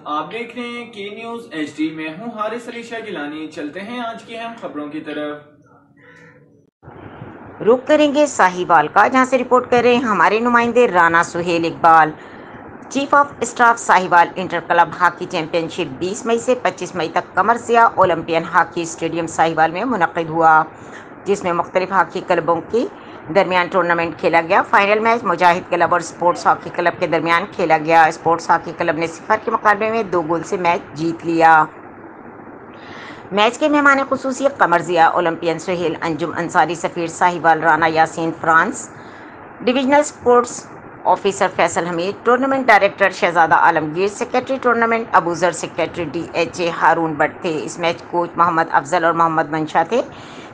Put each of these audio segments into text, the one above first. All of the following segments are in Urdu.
آپ دیکھ رہے ہیں کے نیوز HD میں ہوں حارث علی شاہ گیلانی۔ چلتے ہیں آج کی اہم خبروں کی طرف۔ رخ کریں گے ساہیوال کا، جہاں سے رپورٹ کر رہے ہیں ہمارے نمائندے Rana Sohail Iqbal. Chief of staff Sahiwal inter club hockey championship 20 مئی سے 25 مئی تک Qamar Zia olympian hockey stadium Sahiwal میں منعقد ہوا، جس میں مختلف ہاکی کلبوں کے درمیان ٹورنامنٹ کھیلا گیا۔ فائنل میچ مجاہد کلب اور اسپورٹس ہاکی کلب کے درمیان کھیلا گیا۔ اسپورٹس ہاکی کلب نے 0 کے مقابلے میں 2 گول سے میچ جیت لیا۔ میچ کے مہمان خصوصی قمر ضیاء اولمپئن سہیل انجم انصاری، سفیر Sahiwal Rana Yasin France, divisional sports officer Faisal Hameed, tournament director Shahzada Alamgir, secretary tournament Abuzar, secretary DHA Haroon Butt تھے۔ اس میچ کوچ محمد افضل اور محمد منشا تھے۔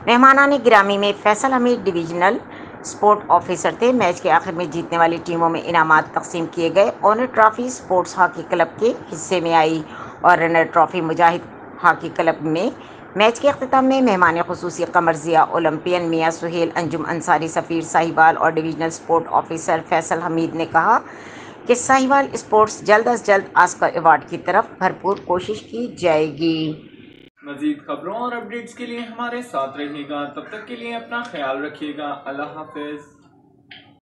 مہمانان گرامی میں فیصل حمید ڈویژنل اسپورٹ آفیسر تھے۔ میچ کے آخر میں جیتنے والی ٹیموں میں انعامات تقسیم کیے گئے۔ Owner trophy sports hockey club کے حصے میں آئی اور رنر ٹرافی مجاہد ہاکی کلب میں۔ میچ کے اختتام میں مہمان خصوصی قمر ضیاء اولمپئن میاں سہیل انجم انصاری، سفیر ساہیوال اور ڈویژنل اسپورٹ آفیسر فیصل حمید نے کہا کہ ساہیوال اسپورٹس جلد از جلد آسکر ایوارڈ کی طرف بھرپور کوشش کی جائے گی۔ مزید خبروں اور اپڈیٹس کے لیے ہمارے ساتھ رہیے گا۔ تب تک کے لیے اپنا خیال رکھیے گا۔ اللہ حافظ۔